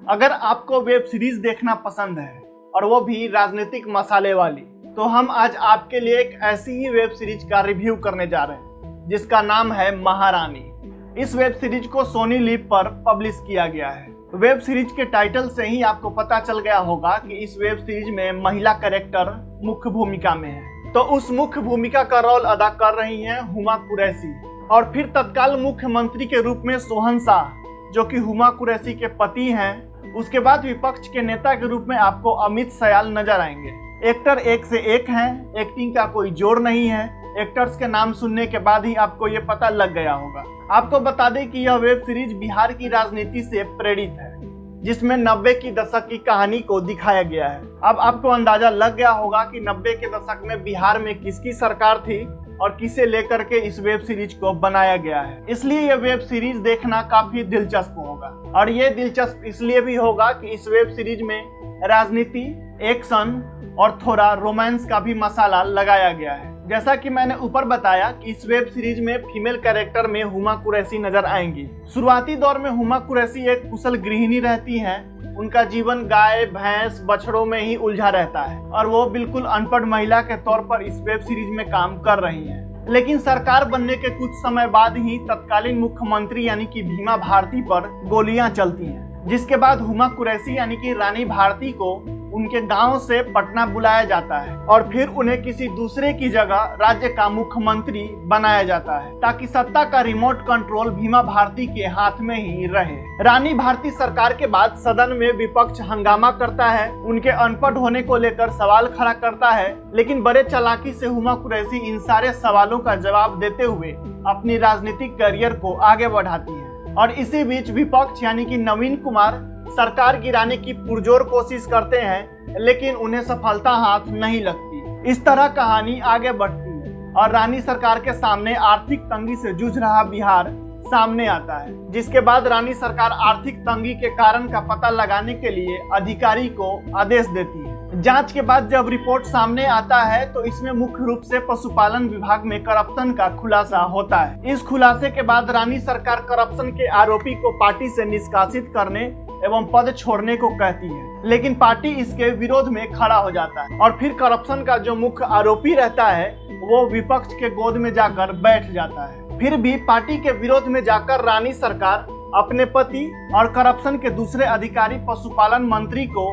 अगर आपको web series देखना पसंद है और वो भी राजनीतिक मसाले वाली, तो हम आज आपके लिए एक ऐसी ही वेब सीरीज का रिव्यू करने जा रहे हैं जिसका नाम है महारानी। इस वेब सीरीज को सोनी लिव पर पब्लिश किया गया है। वेब सीरीज के टाइटल से ही आपको पता चल गया होगा कि इस वेब सीरीज में महिला कैरेक्टर मुख्य भूमिका में है। तो उस मुख्य भूमिका का रोल अदा कर रही हैं हुमा कुरैशी, और फिर तत्काल मुख्यमंत्री के रूप में सोहन शाह, जो कि हुमा कुरैशी के पति हैं। उसके बाद विपक्ष के नेता के रूप में आपको अमित सयाल नजर आएंगे। एक्टर एक से एक हैं, एक्टिंग का कोई जोड़ नहीं है। एक्टर्स के नाम सुनने के बाद ही आपको ये पता लग गया होगा। आपको बता दें कि यह वेब सीरीज बिहार की राजनीति से प्रेरित है, जिसमें 90 की दशक की कहानी को दिखाया गया है। अब आपको अंदाजा लग गया होगा कि 90 के दशक में बिहार में किसकी सरकार थी और किसे लेकर के इस वेब सीरीज को बनाया गया है। इसलिए यह वेब सीरीज देखना काफी दिलचस्प होगा, और ये दिलचस्प इसलिए भी होगा कि इस वेब सीरीज में राजनीति, एक्शन और थोड़ा रोमांस का भी मसाला लगाया गया है। जैसा कि मैंने ऊपर बताया कि इस वेब सीरीज में फीमेल कैरेक्टर में हुमा कुरैशी नजर आएंगी। शुरुआती दौर में हुमा कुरैशी एक कुशल गृहिणी रहती हैं। उनका जीवन गाय, भैंस, बछड़ों में ही उलझा रहता है, और वो बिल्कुल अनपढ़ महिला के तौर पर इस वेब सीरीज में काम कर रही हैं। लेकिन सरकार बनने के कुछ समय बाद ही तत्कालीन मुख्यमंत्री यानी कि भीमा भारती पर गोलियां चलती हैं, जिसके बाद हुमा कुरैशी यानी कि रानी भारती को उनके गांव से पटना बुलाया जाता है, और फिर उन्हें किसी दूसरे की जगह राज्य का मुख्यमंत्री बनाया जाता है, ताकि सत्ता का रिमोट कंट्रोल भीमा भारती के हाथ में ही रहे। रानी भारती सरकार के बाद सदन में विपक्ष हंगामा करता है, उनके अनपढ़ होने को लेकर सवाल खड़ा करता है, लेकिन बड़े चालाकी से हुमा कुरैशी इन सारे सवालों का जवाब देते हुए अपनी राजनीतिक करियर को आगे बढ़ाती है। और इसी बीच विपक्ष यानी कि नवीन कुमार सरकार गिराने की पुरजोर कोशिश करते हैं, लेकिन उन्हें सफलता हाथ नहीं लगती। इस तरह कहानी आगे बढ़ती है और रानी सरकार के सामने आर्थिक तंगी से जूझ रहा बिहार सामने आता है, जिसके बाद रानी सरकार आर्थिक तंगी के कारण का पता लगाने के लिए अधिकारी को आदेश देती है। जांच के बाद जब रिपोर्ट सामने आता है तो इसमें मुख्य रूप से पशुपालन विभाग में करप्शन का खुलासा होता है। इस खुलासे के बाद रानी सरकार करप्शन के आरोपी को पार्टी से निष्कासित करने एवं पद छोड़ने को कहती है, लेकिन पार्टी इसके विरोध में खड़ा हो जाता है, और फिर करप्शन का जो मुख्य आरोपी रहता है वो विपक्ष के गोद में जाकर बैठ जाता है। फिर भी पार्टी के विरोध में जाकर रानी सरकार अपने पति और करप्शन के दूसरे अधिकारी पशुपालन मंत्री को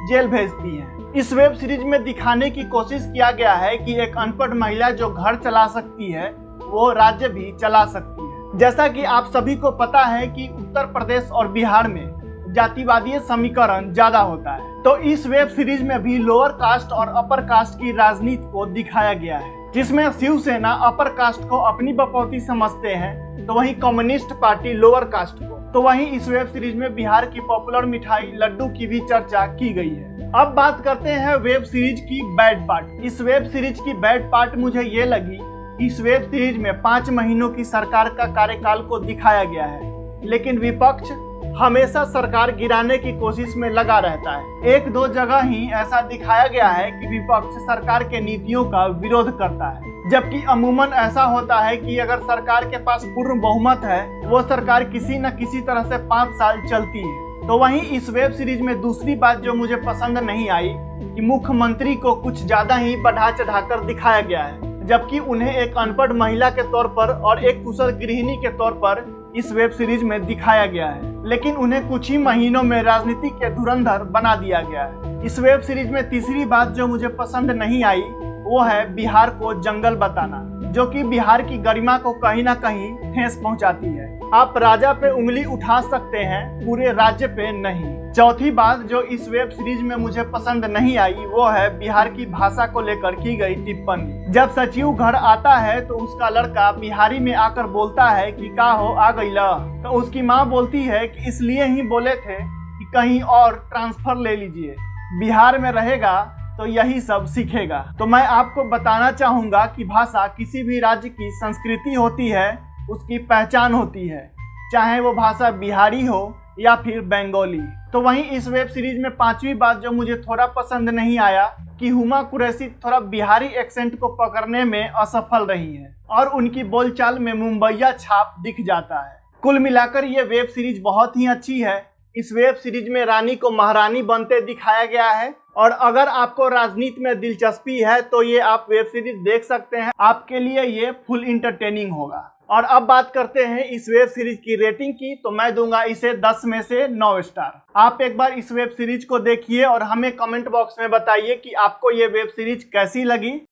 जेल भेजती है। इस वेब सीरीज में दिखाने की कोशिश किया गया है कि एक अनपढ़ महिला जो घर चला सकती है वो राज्य भी चला सकती है। जैसा कि आप सभी को पता है कि उत्तर प्रदेश और बिहार में जातिवादी समीकरण ज्यादा होता है, तो इस वेब सीरीज में भी लोअर कास्ट और अपर कास्ट की राजनीति को दिखाया गया है, जिसमें शिवसेना अपर कास्ट को अपनी बपौती समझते हैं, तो वहीं कम्युनिस्ट पार्टी लोअर कास्ट को। तो वहीं इस वेब सीरीज में बिहार की पॉपुलर मिठाई लड्डू की भी चर्चा की गई है। अब बात करते हैं वेब सीरीज की बैड पार्ट। इस वेब सीरीज की बैड पार्ट मुझे ये लगी, इस वेब सीरीज में 5 महीनों की सरकार का कार्यकाल को दिखाया गया है, लेकिन विपक्ष हमेशा सरकार गिराने की कोशिश में लगा रहता है। 1-2 जगह ही ऐसा दिखाया गया है कि विपक्ष सरकार के नीतियों का विरोध करता है, जबकि अमूमन ऐसा होता है कि अगर सरकार के पास पूर्ण बहुमत है, वो सरकार किसी न किसी तरह से 5 साल चलती है। तो वहीं इस वेब सीरीज में दूसरी बात जो मुझे पसंद नहीं आई कि मुख्यमंत्री को कुछ ज्यादा ही बढ़ा चढ़ाकर दिखाया गया है, जबकि उन्हें एक अनपढ़ महिला के तौर पर और एक कुशल गृहिणी के तौर पर इस वेब सीरीज में दिखाया गया है, लेकिन उन्हें कुछ ही महीनों में राजनीति के धुरंधर बना दिया गया है। इस वेब सीरीज में तीसरी बात जो मुझे पसंद नहीं आई वो है बिहार को जंगल बताना, जो कि बिहार की गरिमा को कहीं ना कहीं ठेस पहुंचाती है। आप राजा पे उंगली उठा सकते हैं, पूरे राज्य पे नहीं। चौथी बात जो इस वेब सीरीज में मुझे पसंद नहीं आई वो है बिहार की भाषा को लेकर की गई टिप्पणी। जब सचिव घर आता है तो उसका लड़का बिहारी में आकर बोलता है कि का हो आ गईला, तो उसकी माँ बोलती है कि इसलिए ही बोले थे कि कहीं और ट्रांसफर ले लीजिए, बिहार में रहेगा तो यही सब सीखेगा। तो मैं आपको बताना चाहूंगा कि भाषा किसी भी राज्य की संस्कृति होती है, उसकी पहचान होती है, चाहे वो भाषा बिहारी हो या फिर बंगाली। तो वहीं इस वेब सीरीज में 5वीं बात जो मुझे थोड़ा पसंद नहीं आया कि हुमा कुरैशी थोड़ा बिहारी एक्सेंट को पकड़ने में असफल रही है और उनकी बोलचाल में मुंबईया छाप दिख जाता है। कुल मिलाकर ये वेब सीरीज बहुत ही अच्छी है। इस वेब सीरीज में रानी को महारानी बनते दिखाया गया है। और अगर आपको राजनीति में दिलचस्पी है तो ये आप वेब सीरीज देख सकते हैं, आपके लिए ये फुल इंटरटेनिंग होगा। और अब बात करते हैं इस वेब सीरीज की रेटिंग की, तो मैं दूंगा इसे 10 में से 9 स्टार। आप एक बार इस वेब सीरीज को देखिए और हमें कमेंट बॉक्स में बताइए कि आपको ये वेब सीरीज कैसी लगी।